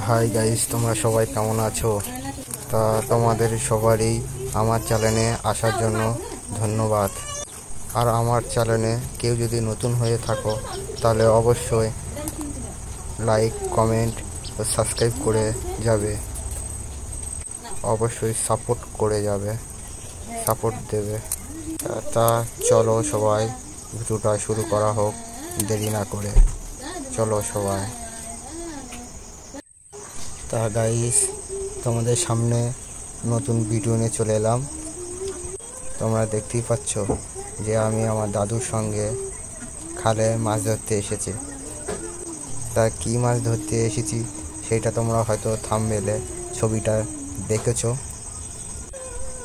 Hi guys, তোমরা সবাই কেমন আছো? তা তোমাদের সবারই আমার চ্যানেলে আসার জন্য ধন্যবাদ। আর আমার চ্যানেলে কেউ যদি নতুন হয়ে থাকো তাহলে অবশ্যই লাইক, কমেন্ট ও সাবস্ক্রাইব করে যাবে। অবশ্যই সাপোর্ট করে যাবে, সাপোর্ট দেবে। তা চলো সবাই ভিডিওটা শুরু করা হোক, দেরি না করে। চলো সবাই। তা গাইস, তোমাদের সামনে নতুন ভিডিও নিয়ে চলে এলাম। তোমরা দেখতেই পাচ্ছ যে আমি আমার দাদুর সঙ্গে খালে মাছ ধরতে এসেছি। তা কী মাছ ধরতে এসেছি সেটা তোমরা হয়তো থাম্বনেলে ছবিটা দেখেছো।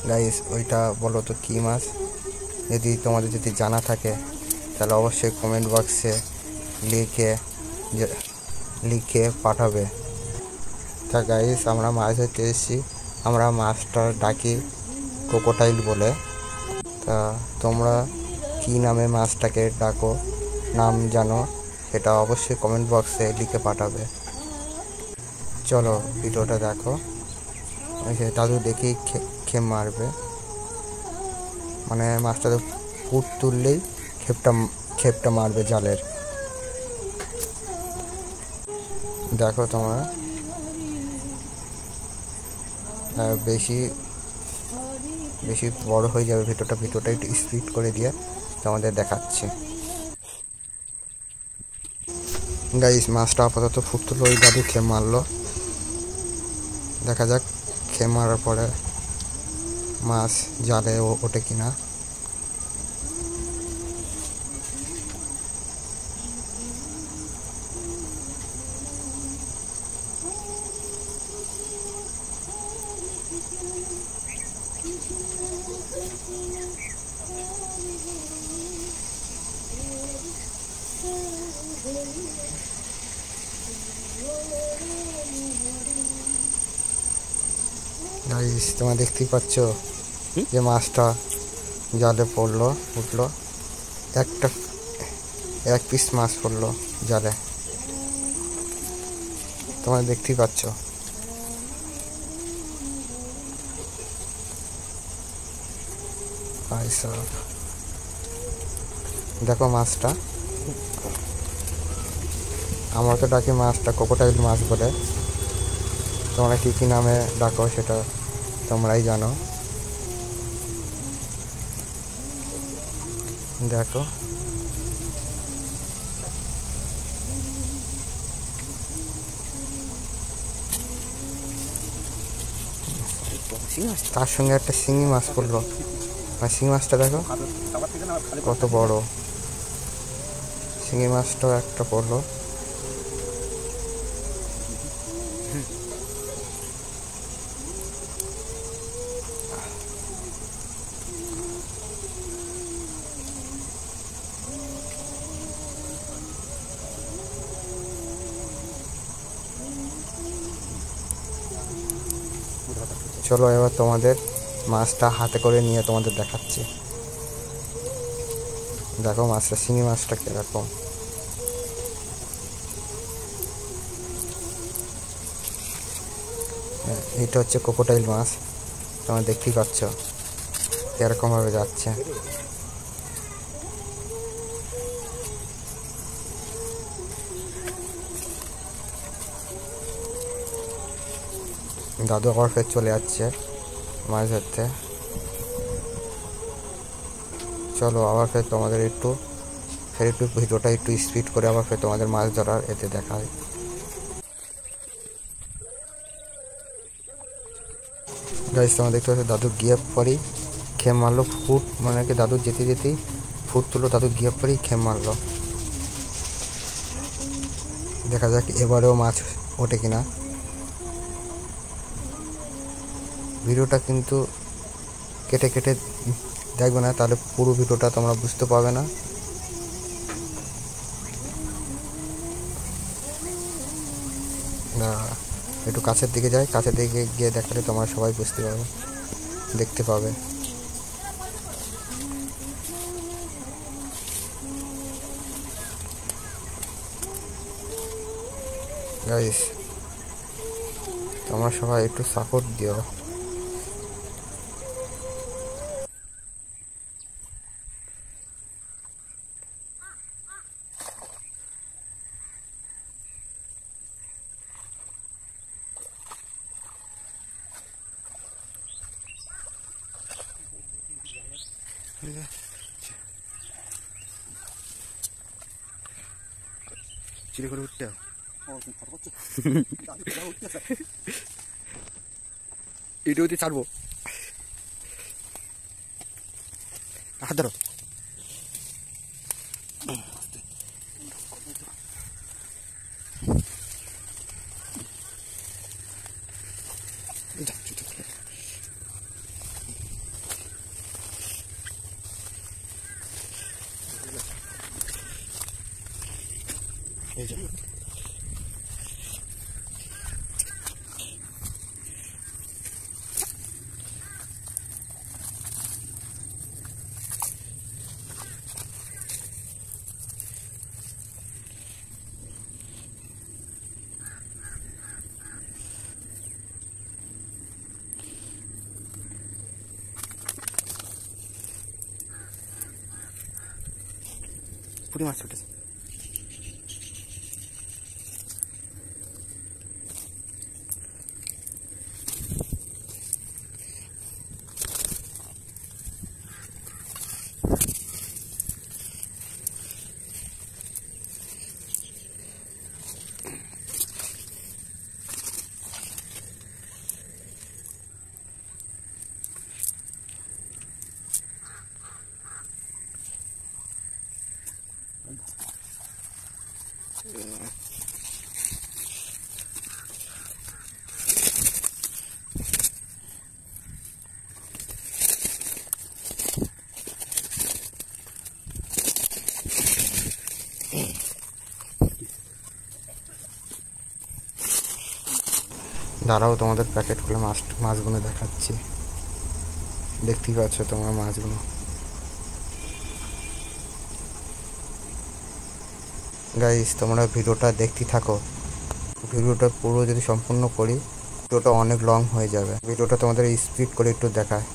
গাইস, ওইটা বলো তো কী মাছ? তোমাদের যদি জানা থাকে তাহলে অবশ্যই কমেন্ট বক্সে লিখে পাঠাবে। তা গাইস, আমরা মাছ ধরতে এসেছি। আমরা মাছটা ডাকি ক্রোকোডাইল বলে। তা তোমরা কী নামে মাছটাকে ডাকো, নাম জানো, সেটা অবশ্যই কমেন্ট বক্সে লিখে পাঠাবে। চলো ভিডিওটা দেখো। দাদু দেখেই খেপ মারবে, মানে মাছটা পুট তুললেই খেপটা মারবে জালের। দেখো তোমরা, বেশি বড় হয়ে যাবে ভিডিওটা একটু স্পিড করে দিয়ে তোমাদের দেখাচ্ছি। গাইস, মাছটা আপাতত ফুটলো, ওই দাদু খেপ মারলো। দেখা যাক খেপ মারার পরে মাছ জালে ওঠে কিনা। গাইস, তোমরা দেখতেই পাচ্ছ যে মাছটা জালে উঠলো। এক পিস মাছ পড়লো জালে, তোমরা দেখতেই পাচ্ছ। দেখো মাছটা, আমরা তো ডাকি মাছটা ক্রোকোডাইল মাছ বলে। তোমরা কী নামে ডাকো সেটা তোমরাই জানো। দেখো তার সঙ্গে একটা শিঙি মাছ পড়লো। শিঙি মাছটা দেখো কত বড়। শিঙি মাছটাও একটা পড়লো। চলো এবার তোমাদের মাছটা হাতে করে নিয়ে তোমাদের দেখাচ্ছি। দেখো মাছটা, শিঙি মাছটা কিরকম। এটা হচ্ছে ক্রোকোডাইল মাছ, তোমরা দেখতেই পাচ্ছ কিরকম ভাবে যাচ্ছে। দাদু আবার ফের চলে যাচ্ছে মাছ ধরতে। চলো আবার ফের তোমাদের একটু ভিডিওটা একটু স্পিড করে আবার ফের তোমাদের মাছ ধরার এতে দেখায়। গাইস, তোমরা দেখতে পাচ্ছ দাদু গিয়ে পরেই খেপ মারলো। মানে কি দাদু যেতেই ফুট তুললো, দাদু গিয়ে পরেই খেপ মারলো। দেখা যাক এবারেও মাছ ওঠে কিনা। ভিডিওটা কিন্তু কেটে দেখবে না, তাহলে পুরো ভিডিওটা তোমরা বুঝতে পারবে না। একটু কাছের দিকে যাই, কাছের দিকে গিয়ে দেখালে তোমরা সবাই বুঝতে পারবে, দেখতে পাবে। গাইস, তোমরা সবাই একটু সাপোর্ট দিও। চিড়ে করে উঠতে এটা হতে ছাড়বো, হাত ধরো। পুরি মাছ উঠেছে। দাঁড়াও, তোমাদের প্যাকেট খুলে মাছগুলো দেখাচ্ছি। দেখতেই পাচ্ছ তোমরা মাছগুলো। গাইস, তোমরা ভিডিওটা দেখতে থাকো। ভিডিওটা পুরো যদি সম্পূর্ণ করি ভিডিওটা অনেক লং হয়ে যাবে। ভিডিওটা তোমাদের স্পিড করে একটু দেখায়।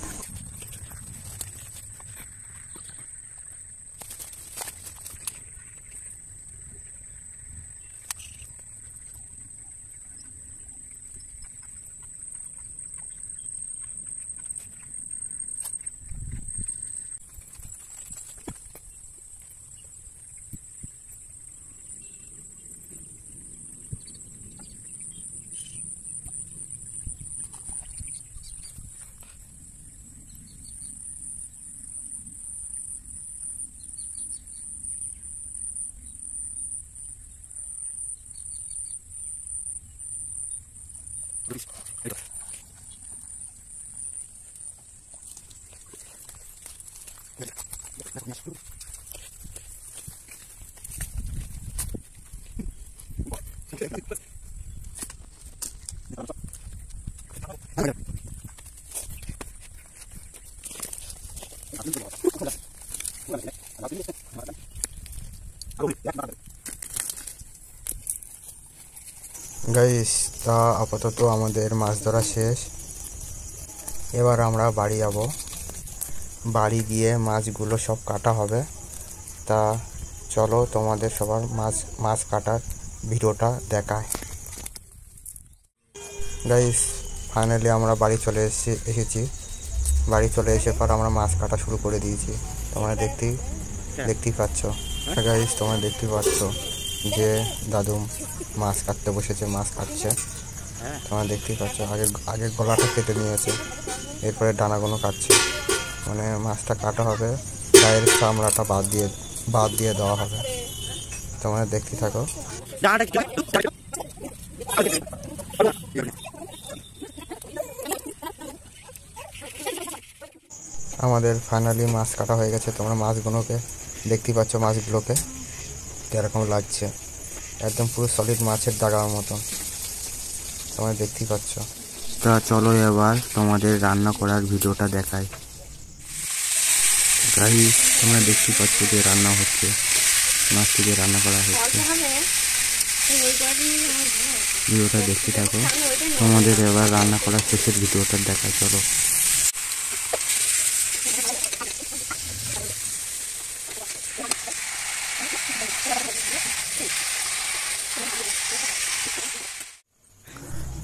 গাইস, তা আপাতত আমাদের মাছ ধরা শেষ। এবার আমরা বাড়ি যাব। বাড়ি গিয়ে মাছগুলো সব কাটা হবে। তা চলো তোমাদের সবার মাছ কাটার ভিডিওটা দেখায়। গাইস, ফাইনালি আমরা বাড়ি চলে এসেছি। বাড়ি চলে এসে পর আমরা মাছ কাটা শুরু করে দিয়েছি। তোমরা দেখতেই পাচ্ছ। গাইস, তোমরা দেখতেই পাচ্ছ যে দাদু মাছ কাটতে বসেছে, মাছ কাটছে। তোমরা দেখতেই পাচ্ছ আগে গলাটা কেটে নিয়েছে, এরপরে ডানাগুলো কাটছে। মানে মাছটা কাটা হবে, গায়ের চামড়াটা বাদ দিয়ে দেওয়া হবে। তোমরা দেখতে থাকো। আমাদের ফাইনালি মাছ কাটা হয়ে গেছে। তোমরা মাছগুলোকে দেখতেই পাচ্ছ, মাছগুলোকে কিরকম লাগছে। একদম পুরো সলিড মাছের দাগার মতন। তোমরা দেখতেই পাচ্ছ। তা চলো এবার তোমাদের রান্না করার ভিডিওটা দেখাই। গাইস, তোমরা দেখতেই পাচ্ছ যে রান্না হচ্ছে, মাছটিকে রান্না করা হচ্ছে। ভিডিওটা দেখতে থাকো। তোমাদের এবার রান্না করার শেষের ভিডিওটা দেখা। চলো।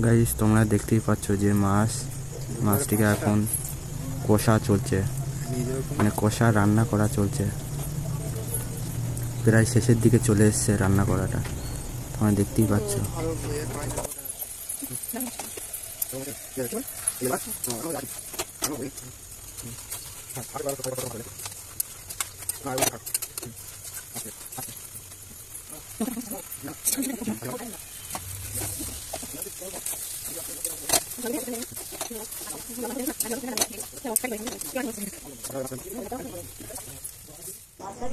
গাইস, তোমরা দেখতেই পাচ্ছ যে মাছটিকে এখন কষা চলছে, মানে কষা রান্না করা চলছে। প্রায় শেষের দিকে চলে এসছে রান্না করাটা, তোমরা দেখতেই পাচ্ছ।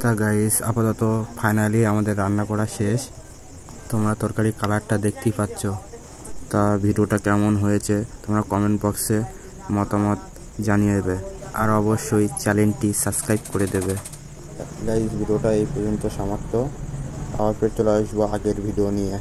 তা গাইস, আপাতত ফাইনালি আমাদের রান্না করা শেষ। তোমরা তরকারি কালারটা দেখতেই পাচ্ছ। তা ভিডিওটা কেমন হয়েছে তোমরা কমেন্ট বক্সে মতামত জানিয়ে দেবে, আর অবশ্যই চ্যানেলটি সাবস্ক্রাইব করে দেবে। গাইস, ভিডিওটা এই পর্যন্ত সমাপ্ত। আবার ফের চলে আসবো আগের ভিডিও নিয়ে।